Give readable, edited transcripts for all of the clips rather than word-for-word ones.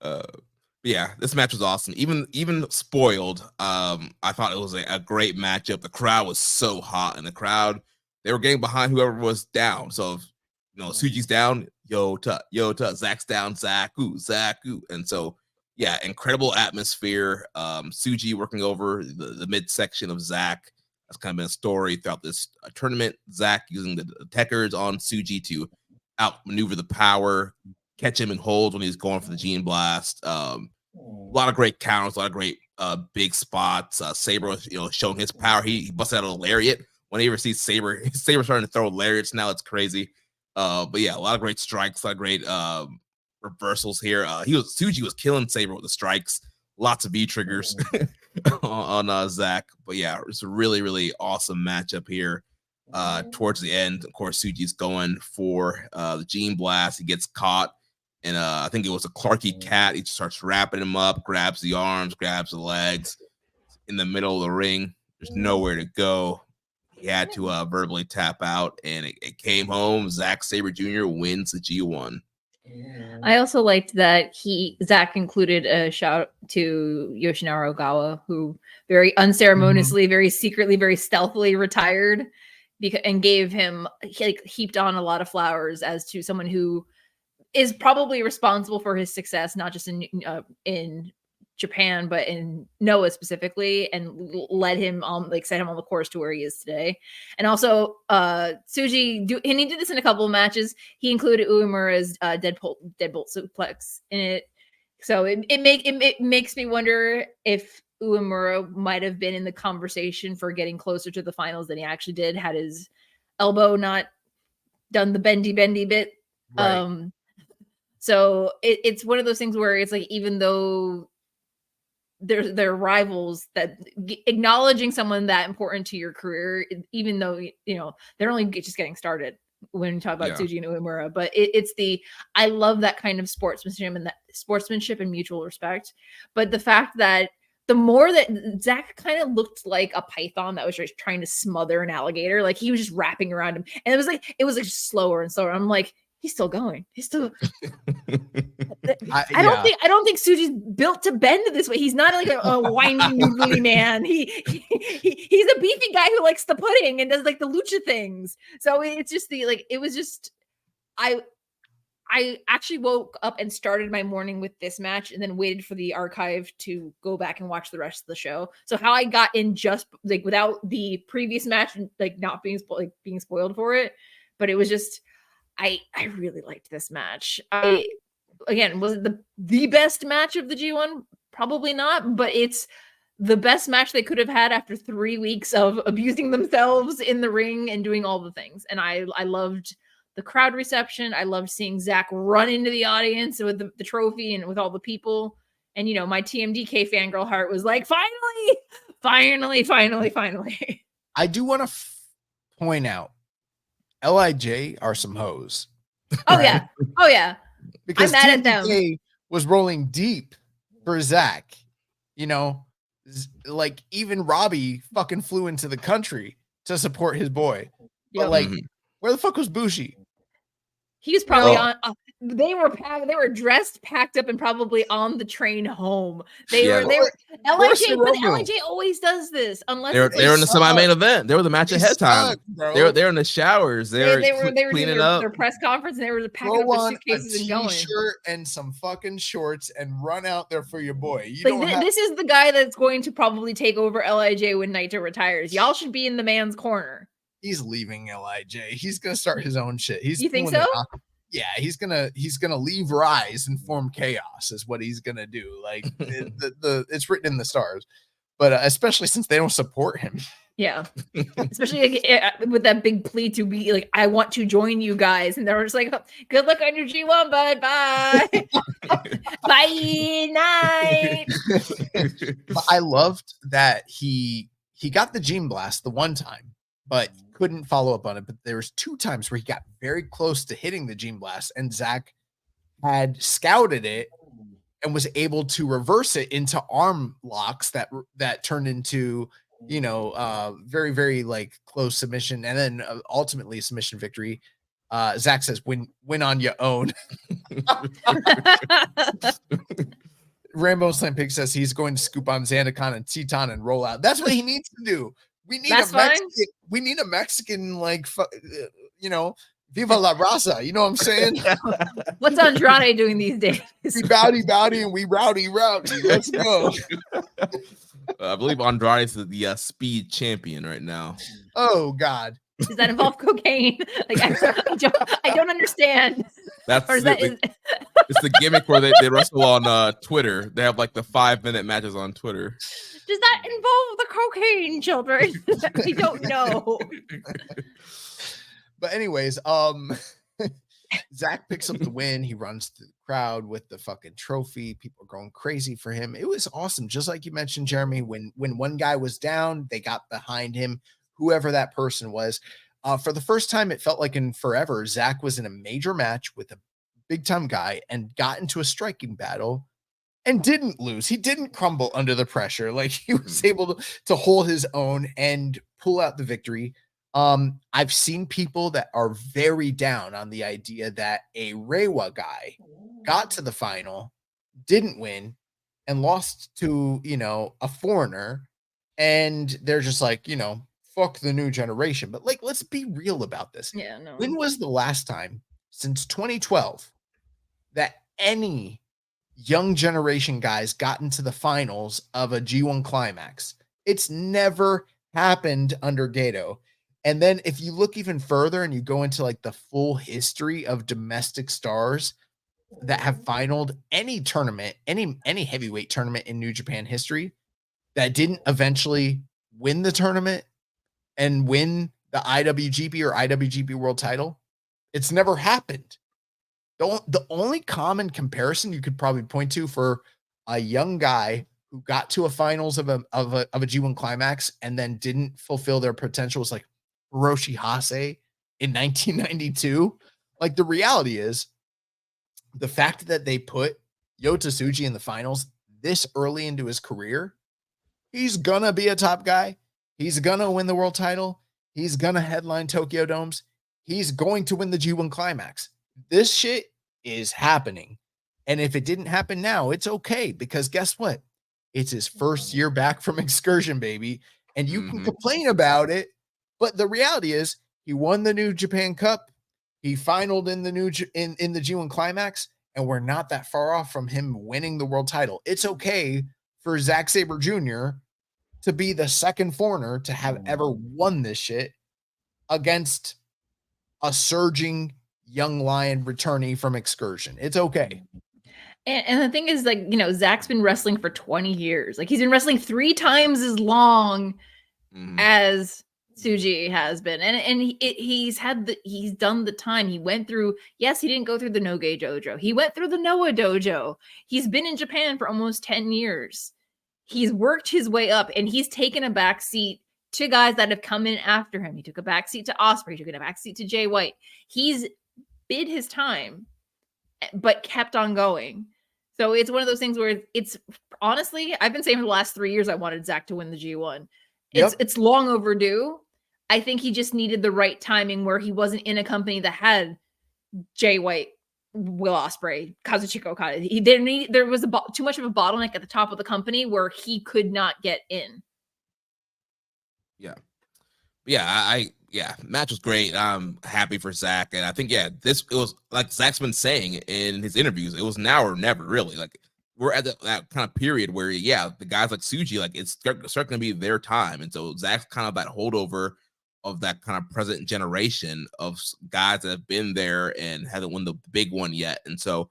uh, yeah, this match was awesome. Even spoiled, I thought it was a great matchup. The crowd was so hot, and the crowd, they were getting behind whoever was down. So, Tsuji's down, Yota, Zack's down, Zaku. And so, yeah, incredible atmosphere. Tsuji working over the midsection of Zack. That's kind of been a story throughout this tournament. Zack using the Techers on Tsuji to outmaneuver the power, catch him in holds when he's going for the Gene Blast. A lot of great counters, a lot of great big spots. Sabre, showing his power. He busted out a Lariat. Whenever you sees Sabre starting to throw Lariats now, it's crazy. But yeah, a lot of great strikes, a lot of great reversals here. Tsuji was killing Sabre with the strikes. Lots of V triggers on Zack. But yeah, it's a really, really awesome matchup here. Towards the end, of course, Tsuji's going for the Gene Blast. He gets caught, and I think it was a Clarky Cat. He just starts wrapping him up, grabs the arms, grabs the legs. In the middle of the ring, there's nowhere to go. He had to verbally tap out, and it came home. Zack Sabre Jr. wins the G1. I also liked that Zack included a shout to Yoshinari Ogawa, who very unceremoniously, very secretly, very stealthily retired, and gave him, heaped on a lot of flowers as to someone who is probably responsible for his success, not just in Japan, but in Noah specifically, and led him on, set him on the course to where he is today. And also, Tsuji, and he did this in a couple of matches. He included Uemura's deadbolt suplex in it, so it makes me wonder if Uemura might have been in the conversation for getting closer to the finals than he actually did, had his elbow not done the bendy bit. Right. So it's one of those things where it's like, even though they're rivals, that acknowledging someone that important to your career, even though they're only just getting started when you talk about Tsuji and Uemura, but I love that kind of sportsmanship and mutual respect. But the fact that the more that Zack kind of looked like a python that was just trying to smother an alligator, like he was just wrapping around him, and it was slower and slower. I'm like, he's still going. He's still. I don't think Tsuji's built to bend this way. He's not like a whiny noodly man. He's a beefy guy who likes the pudding and does like the lucha things. So it's just it was just I actually woke up and started my morning with this match, and then waited for the archive to go back and watch the rest of the show. So how I got in just without the previous match, not being being spoiled for it, but it was just. I really liked this match. Again, was it the best match of the G1? Probably not, but it's the best match they could have had after 3 weeks of abusing themselves in the ring and doing all the things. And I loved the crowd reception. I loved seeing Zack run into the audience with the trophy and with all the people. And, my TMDK fangirl heart was like, finally. I do want to point out, LIJ are some hoes. Oh, right? Oh, yeah. Because I'm mad at them. Was rolling deep for Zack. Even Robbie fucking flew into the country to support his boy. But where the fuck was Bushi? He was probably on. They were dressed, packed up, and probably on the train home. They were. LIJ, but LIJ always does this unless they're in the semi-main event. They were the match ahead time. They're in the showers. They were cleaning up their press conference, and they were packing up their suitcases and going. T-shirt and some fucking shorts and run out there for your boy. This is the guy that's going to probably take over LIJ when Naito retires. Y'all should be in the man's corner. He's leaving LIJ. He's gonna start his own shit. You think so? Yeah, he's gonna leave Rise and form Chaos is what he's gonna do. It's written in the stars, but especially since they don't support him. Yeah, especially with that big plea to be like, I want to join you guys, and they're just like, good luck on your G1, bud. Bye. Bye. Night. But I loved that he got the Gene Blast the one time, but couldn't follow up on it. But there was 2 times where he got very close to hitting the Gene Blast, and Zack had scouted it and was able to reverse it into arm locks that turned into very, very close submission, and then ultimately a submission victory. Zack says, win on your own. Rambo Slam Pig says he's going to scoop on Xandacon and Teton and roll out. That's what he needs to do. We need That's a Mexican. Fine. We need a Mexican, like, Viva la Raza. You know what I'm saying? What's Andrade doing these days? We bowdy and we rowdy. Let's go. I believe Andrade is the speed champion right now. Oh God. Does that involve cocaine? Like I don't understand. It's the gimmick where they wrestle on Twitter. They have like the 5-minute matches on Twitter. Does that involve the cocaine, children? I don't know. But anyways, Zack picks up the win. He runs through the crowd with the fucking trophy. People are going crazy for him. It was awesome. Just like you mentioned, Jeremy, when one guy was down, they got behind him, whoever that person was. For the first time, it felt like in forever, Zack was in a major match with a big time guy and got into a striking battle and didn't lose. He didn't crumble under the pressure. Like, he was able to hold his own and pull out the victory. I've seen people that are very down on the idea that a Reiwa guy got to the final, didn't win, and lost to, a foreigner. And they're just like, fuck the new generation. But like, let's be real about this. Yeah, no. When was the last time since 2012 that any young generation guys got into the finals of a G1 Climax? It's never happened under Gato. And then if you look even further and you go into like the full history of domestic stars that have finaled any tournament, any heavyweight tournament in New Japan history that didn't eventually win the tournament and win the IWGP or IWGP World title, it's never happened. The only common comparison you could probably point to for a young guy who got to a finals of a G1 Climax and then didn't fulfill their potential was like Hiroshi Hase in 1992. Like, the reality is the fact that they put Yota Tsuji in the finals this early into his career, he's gonna be a top guy. He's gonna win the world title. He's gonna headline Tokyo Domes. He's going to win the G1 Climax. This shit is happening. And if it didn't happen now, it's okay, because guess what? It's his first year back from excursion, baby. And you can complain about it, but the reality is he won the New Japan Cup. He finaled in the in the G1 Climax, and we're not that far off from him winning the world title. It's okay for Zack Sabre Jr. to be the second foreigner to have ever won this shit against a surging young lion returnee from excursion. It's okay. And the thing is, like, Zack's been wrestling for 20 years. Like, he's been wrestling 3 times as long as Tsuji has been. And he's done the time. He went through, yes, he didn't go through the Noge dojo. He went through the Noah dojo. He's been in Japan for almost 10 years. He's worked his way up, and he's taken a back seat to guys that have come in after him. He took a back seat to Ospreay. He took a back seat to Jay White. He's bid his time, but kept on going. So it's one of those things where it's honestly, I've been saying for the last 3 years, I wanted Zack to win the G1. It's long overdue. I think he just needed the right timing where he wasn't in a company that had Jay White, Will Ospreay, Kazuchika Okada. There was too much of a bottleneck at the top of the company where he could not get in. Match was great. I'm happy for Zack, and I think it was like Zack's been saying in his interviews, it was now or never, really. Like, we're at that kind of period where the guys like Tsuji, like, it's starting to be their time, and so Zack's kind of that holdover of that kind of present generation of guys that have been there and haven't won the big one yet. And so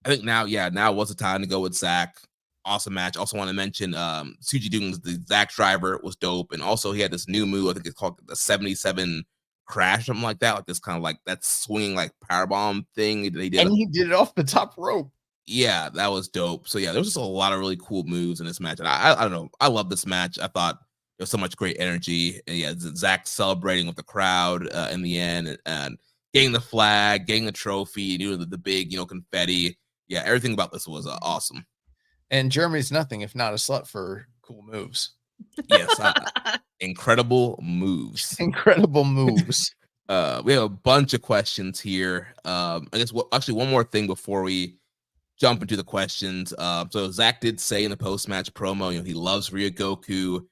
I think now was the time to go with Zack. Awesome match. Also want to mention Tsuji doing the Zack driver was dope. And also he had this new move, I think it's called the 77 crash, something like that. Like this kind of like that swinging like powerbomb thing that he did. And he did it off the top rope. Yeah, that was dope. So there was just a lot of really cool moves in this match. And I don't know. I love this match. I thought there was so much great energy. And Zack celebrating with the crowd in the end and getting the flag, getting the trophy, the big, confetti. Yeah, everything about this was awesome. And Jeremy's nothing if not a slut for cool moves. Yes, incredible moves. Incredible moves. We have a bunch of questions here. I guess actually one more thing before we jump into the questions. So Zack did say in the post-match promo, he loves Ryogoku.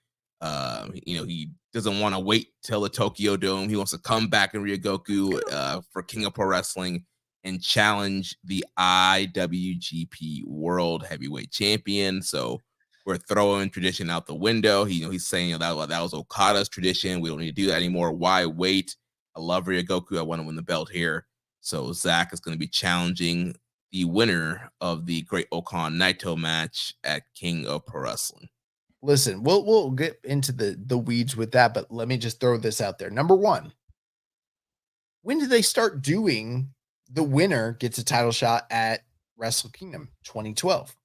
He doesn't want to wait till the Tokyo Dome. He wants to come back in Ryogoku for King of Pro Wrestling and challenge the IWGP World Heavyweight Champion. So we're throwing tradition out the window. He's saying that was Okada's tradition. We don't need to do that anymore. Why wait? I love Ryogoku. I want to win the belt here. So Zack is going to be challenging the winner of the Great Okan Naito match at King of Pro Wrestling. Listen, we'll get into the weeds with that, but let me just throw this out there. Number one, when did they start doing the winner gets a title shot at Wrestle Kingdom? 2012,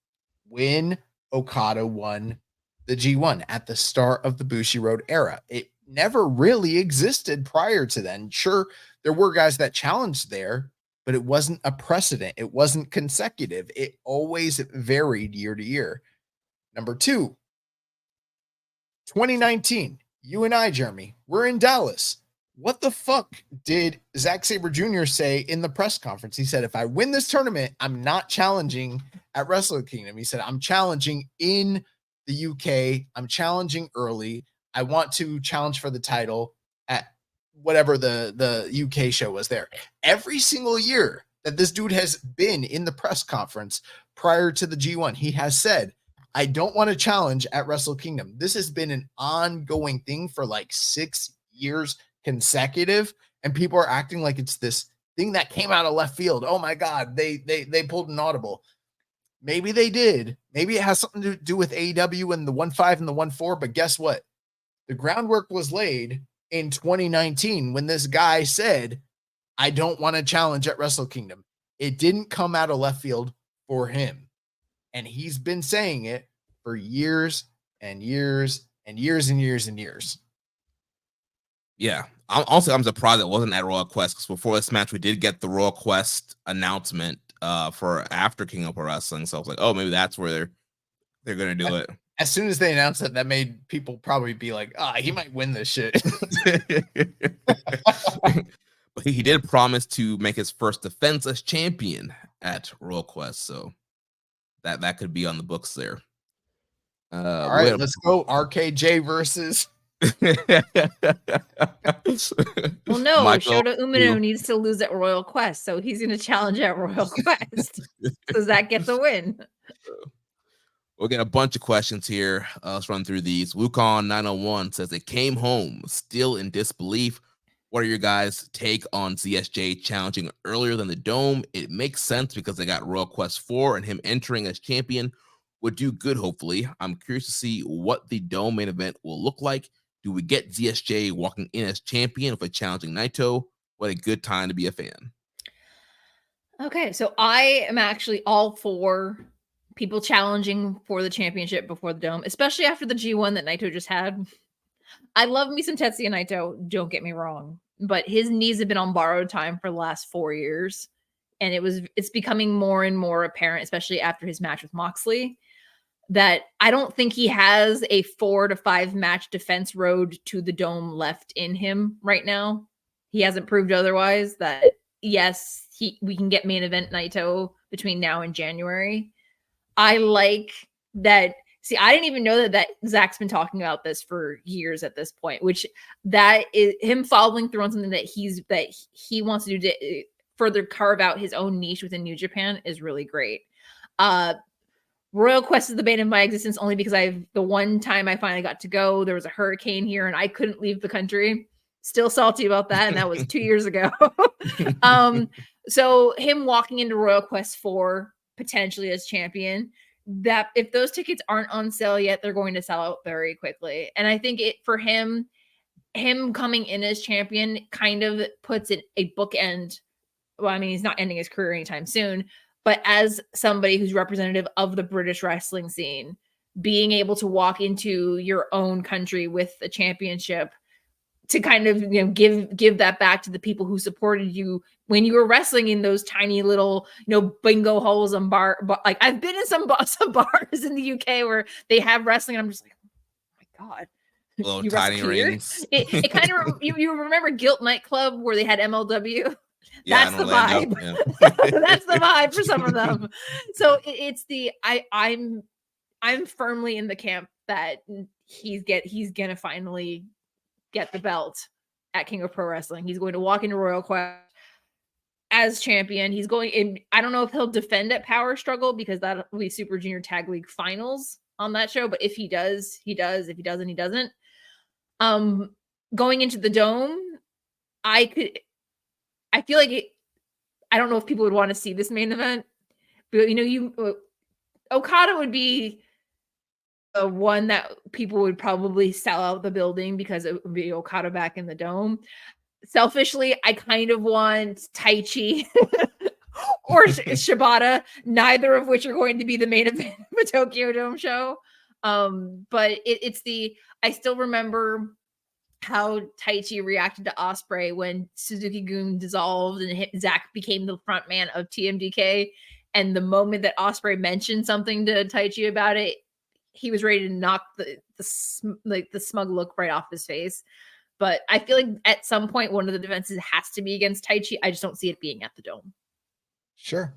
when Okada won the G1 at the start of the Bushiroad era. It never really existed prior to then. Sure, there were guys that challenged there, but it wasn't a precedent. It wasn't consecutive. It always varied year to year. Number two, 2019, you and I, Jeremy, we're in Dallas. What the fuck did Zack Sabre Jr. say in the press conference? He said, if I win this tournament, I'm not challenging at Wrestle Kingdom. He said, I'm challenging in the UK. I'm challenging early. I want to challenge for the title at whatever the UK show was there. Every single year that this dude has been in the press conference prior to the G1, he has said, I don't want to challenge at Wrestle Kingdom. This has been an ongoing thing for like 6 years consecutive, and people are acting like it's this thing that came out of left field. Oh my God, they pulled an audible. Maybe they did. Maybe it has something to do with AEW and the 1.5 and the 1.4, but guess what? The groundwork was laid in 2019 when this guy said, I don't want to challenge at Wrestle Kingdom. It didn't come out of left field for him. And he's been saying it for years and years and years and years and years. Yeah. I'm surprised it wasn't at Royal Quest, because before this match, we did get the Royal Quest announcement for after King of Pro Wrestling. So I was like, oh, maybe that's where they're going to do it. As soon as they announced it, that made people probably be like, he might win this shit. But he did promise to make his first defense as champion at Royal Quest. So that could be on the books there. All right, let's go. RKJ versus. Well, no, Shota Umino needs to lose at Royal Quest, so he's going to challenge at Royal Quest. So Zack gets a win. We'll get a bunch of questions here. Let's run through these. Wukon 901 says they came home still in disbelief. What are your guys' take on ZSJ challenging earlier than the Dome? It makes sense because they got Royal Quest 4, and him entering as champion would do good, hopefully. I'm curious to see what the Dome main event will look like. Do we get ZSJ walking in as champion for challenging Naito? What a good time to be a fan. Okay, so I am actually all for people challenging for the championship before the Dome, especially after the G1 that Naito just had. I love me some Tetsuya Naito, don't get me wrong, but his knees have been on borrowed time for the last 4 years, and it's becoming more and more apparent, especially after his match with Moxley, that I don't think he has a 4 to 5 match defense road to the Dome left in him right now. He hasn't proved otherwise. That yes, we can get main event Naito between now and January. I like that. See, I didn't even know that Zack's been talking about this for years at this point, which that is him following through on something that he wants to do to further carve out his own niche within New Japan is really great. Royal Quest is the bane of my existence only because the one time I finally got to go, there was a hurricane here and I couldn't leave the country. Still salty about that, and that was 2 years ago. So him walking into Royal Quest 4 potentially as champion, that if those tickets aren't on sale yet, they're going to sell out very quickly. And I think it for him coming in as champion kind of puts it a bookend. Well, I mean, he's not ending his career anytime soon, but as somebody who's representative of the British wrestling scene, being able to walk into your own country with a championship to kind of, give that back to the people who supported you when you were wrestling in those tiny little, bingo halls and bar. Like I've been in some bars in the UK where they have wrestling. And I'm just like, oh my God, Little You tiny wrestle here? rings. It kind of you remember Guilt Nightclub where they had MLW? Yeah, That's in the Orlando, vibe. yeah. That's the vibe for some of them. So it's the I'm firmly in the camp that he's gonna finally get the belt at King of Pro Wrestling. He's going to walk into Royal Quest as champion. He's going in. I don't know if he'll defend at Power Struggle because that'll be Super Junior Tag League Finals on that show. But if he does, he does. If he doesn't, he doesn't. Going into the Dome, I feel like I don't know if people would want to see this main event, but Okada would be the one that people would probably sell out the building because it would be Okada back in the Dome. Selfishly, I kind of want Taichi or Shibata, neither of which are going to be the main event of a Tokyo Dome show. But I still remember how Taichi reacted to Ospreay when Suzuki-gun dissolved and Zack became the front man of TMDK. And the moment that Ospreay mentioned something to Taichi about it, he was ready to knock the smug look right off his face. But I feel like at some point, one of the defenses has to be against Taichi. I just don't see it being at the Dome. Sure.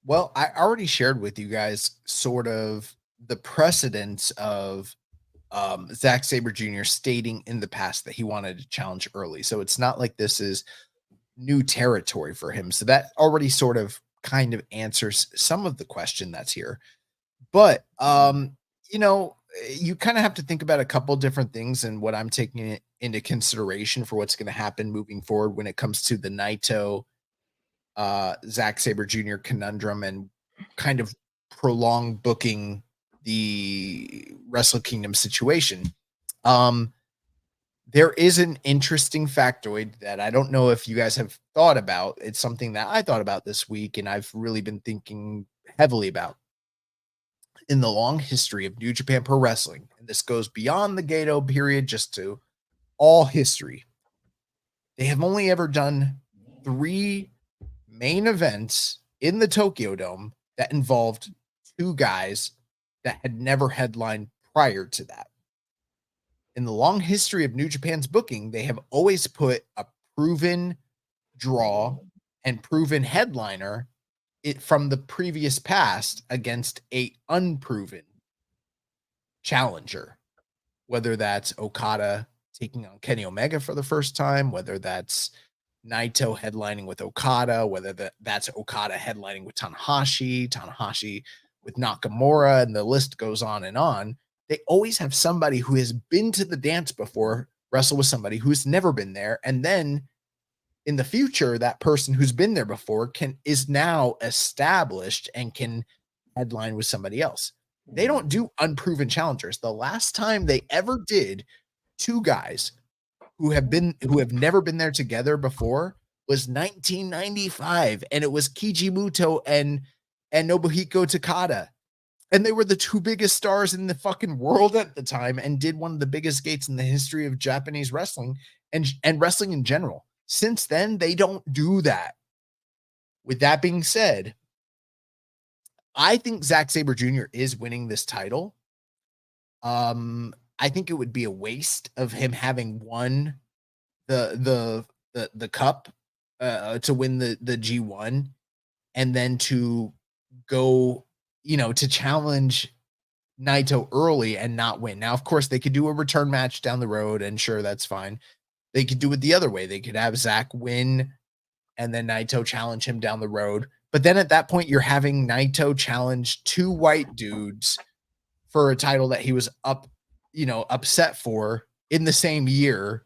Well, I already shared with you guys sort of the precedence of Zack Sabre Jr. stating in the past that he wanted to challenge early. So it's not like this is new territory for him. So that already sort of kind of answers some of the question that's here. But, you kind of have to think about a couple different things and what I'm taking into consideration for what's going to happen moving forward when it comes to the Naito Zack Sabre Jr. conundrum and kind of prolonged booking the Wrestle Kingdom situation. There is an interesting factoid that I don't know if you guys have thought about. It's something that I thought about this week and I've really been thinking heavily about. In the long history of New Japan Pro Wrestling, and this goes beyond the Gato period just to all history, they have only ever done 3 main events in the Tokyo Dome that involved 2 guys that had never headlined prior to that. In the long history of New Japan's booking, they have always put a proven draw and proven headliner from the previous past against a unproven challenger, whether that's Okada taking on Kenny Omega for the first time, whether that's Naito headlining with Okada, whether that's Okada headlining with Tanahashi with Nakamura, and the list goes on and on. They always have somebody who has been to the dance before wrestle with somebody who's never been there, and then in the future, that person who's been there before is now established and can headline with somebody else. They don't do unproven challengers. The last time they ever did 2 guys who have never been there together before was 1995, and it was Kijimuto and Nobuhiko Takada. And they were the 2 biggest stars in the fucking world at the time and did one of the biggest gates in the history of Japanese wrestling and wrestling in general. Since then, they don't do that. With that being said, I think Zack Sabre Jr. is winning this title. I think it would be a waste of him having won the cup to win the G1 and then to go, to challenge Naito early and not win. Now, of course, they could do a return match down the road, and sure, that's fine. They could do it the other way. They could have Zack win and then Naito challenge him down the road. But then at that point, you're having Naito challenge 2 white dudes for a title that he was upset for in the same year.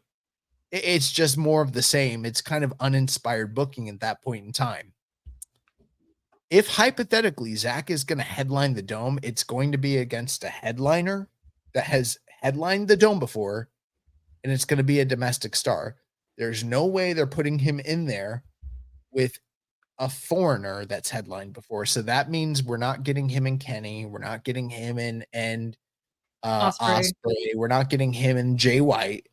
It's just more of the same. It's kind of uninspired booking at that point in time. If hypothetically Zack is going to headline the Dome, it's going to be against a headliner that has headlined the Dome before, and it's going to be a domestic star. There's no way they're putting him in there with a foreigner that's headlined before. So that means we're not getting him and Kenny. We're not getting him and Ospreay. We're not getting him and Jay White.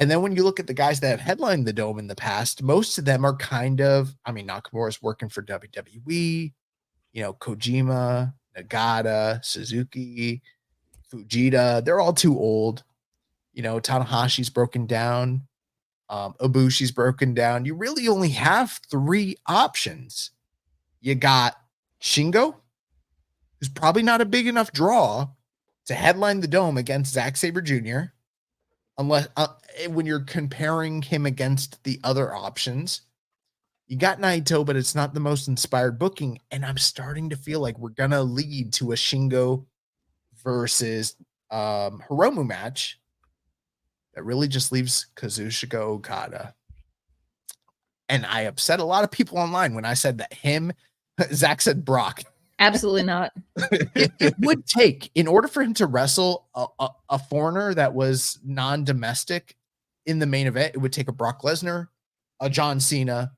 And then when you look at the guys that have headlined the Dome in the past, most of them are Nakamura's working for WWE, Kojima, Nagata, Suzuki, Fujita. They're all too old. Tanahashi's broken down. Ibushi's broken down. You really only have 3 options. You got Shingo, who's probably not a big enough draw to headline the Dome against Zack Sabre Jr., unless when you're comparing him against the other options. You got Naito, but it's not the most inspired booking, and I'm starting to feel like we're gonna lead to a Shingo versus Hiromu match that really just leaves Kazuchika Okada. And I upset a lot of people online when I said that Zach said Brock. Absolutely not. It would take, in order for him to wrestle a foreigner that was non-domestic in the main event, it would take a Brock Lesnar, a John Cena,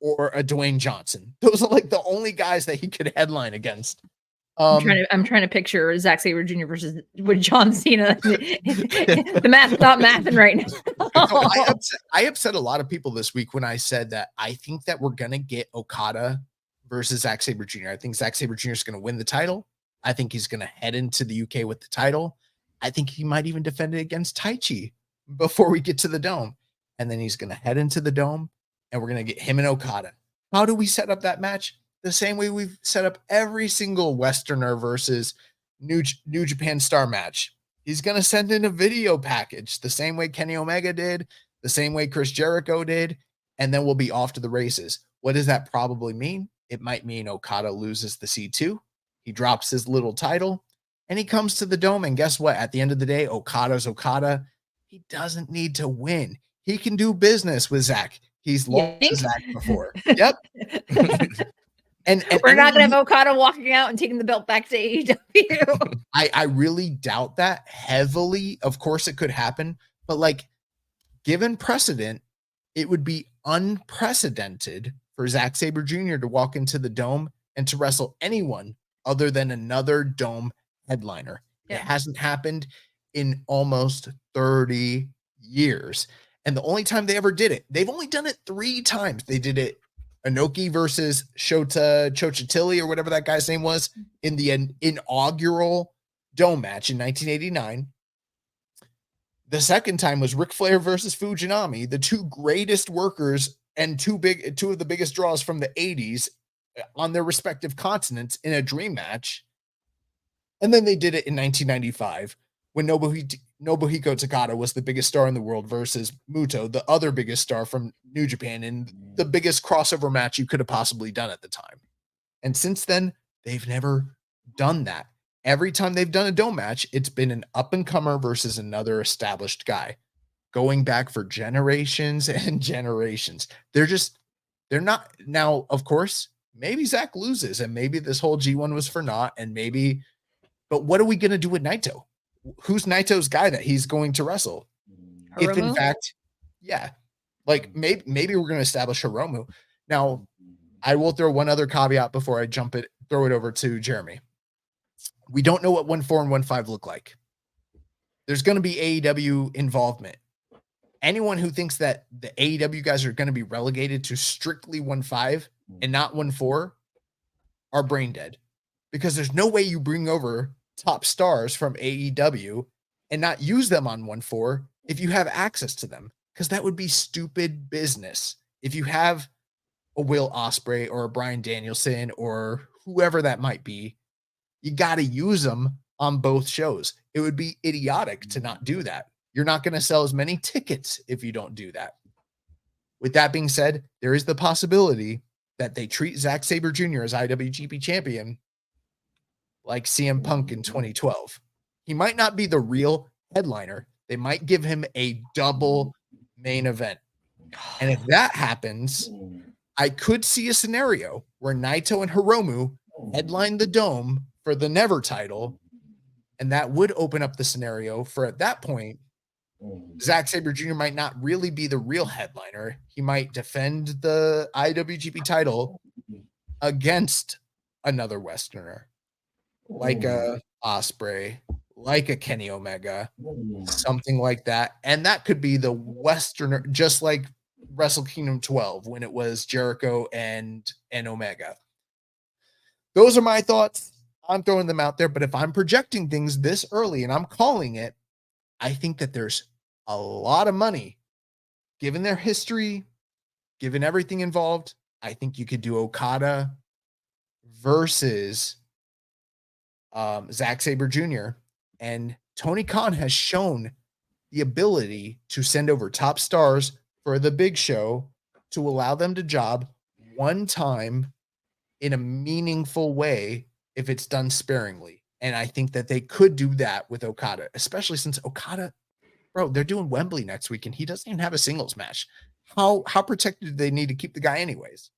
or a Dwayne Johnson. Those are like the only guys that he could headline against. I'm trying to picture Zack Sabre Jr. versus with John Cena. The math's not mathing right now. I upset a lot of people this week when I said that I think that we're gonna get Okada versus Zack Sabre Jr. I think Zack Sabre Jr. is gonna win the title. I think he's gonna head into the UK with the title. I think he might even defend it against Taichi before we get to the Dome. And then he's gonna head into the Dome, and we're gonna get him and Okada. How do we set up that match? The same way we've set up every single Westerner versus New Japan Star match. He's going to send in a video package the same way Kenny Omega did, the same way Chris Jericho did, and then we'll be off to the races. What does that probably mean? It might mean Okada loses the C2, he drops his little title, and he comes to the Dome, and guess what? At the end of the day, Okada's Okada. He doesn't need to win. He can do business with Zach. He's lost to Zach before. Yep. And we're not going to have Okada walking out and taking the belt back to AEW. I really doubt that heavily. Of course, it could happen, but like, given precedent, it would be unprecedented for Zack Sabre Jr. to walk into the Dome and to wrestle anyone other than another Dome headliner. Yeah. It hasn't happened in almost 30 years. And the only time they ever did it, they've only done it 3 times. They did it Inoki versus Shota Chochitili or whatever that guy's name was in the inaugural Dome match in 1989. The second time was Ric Flair versus Fujinami, the 2 greatest workers and 2 of the biggest draws from the 80s on their respective continents in a dream match. And then they did it in 1995 when Nobuhiko Takada was the biggest star in the world versus Muto, the other biggest star from New Japan, in the biggest crossover match you could have possibly done at the time. And since then, they've never done that. Every time they've done a Dome match, it's been an up-and-comer versus another established guy, going back for generations and generations. They're not. Now, of course, maybe Zach loses, and maybe this whole G1 was for naught, and maybe, but what are we going to do with Naito? Who's Naito's guy that he's going to wrestle? Hiromu? If in fact, yeah, like maybe we're going to establish Hiromu. Now, I will throw one other caveat before I throw it over to Jeremy. We don't know what 1-4 and 1-5 look like. There's going to be AEW involvement. Anyone who thinks that the AEW guys are going to be relegated to strictly 1-5 and not 1-4 are brain dead, because there's no way you bring over top stars from AEW and not use them on 1-4 if you have access to them, because that would be stupid business. If you have a Will Ospreay or a Bryan Danielson or whoever that might be, you got to use them on both shows. It would be idiotic to not do that. You're not going to sell as many tickets if you don't do that. With that being said, there is the possibility that they treat Zack Sabre Jr. as IWGP champion like CM Punk in 2012. He might not be the real headliner. They might give him a double main event. And if that happens, I could see a scenario where Naito and Hiromu headline the Dome for the Never title, and that would open up the scenario for, at that point, Zack Sabre Jr. might not really be the real headliner. He might defend the IWGP title against another Westerner, like a Ospreay, like a Kenny Omega, something like that. And that could be the Westerner, just like Wrestle Kingdom 12 when it was Jericho and Omega. Those are my thoughts. I'm throwing them out there, but if I'm projecting things this early and I'm calling it, I think that there's a lot of money, given their history, given everything involved. I think you could do Okada versus Zack Sabre Jr. And Tony Khan has shown the ability to send over top stars for the big show to allow them to job one time in a meaningful way if it's done sparingly. And I think that they could do that with Okada, especially since Okada, bro, they're doing Wembley next week and he doesn't even have a singles match. How protected do they need to keep the guy anyways?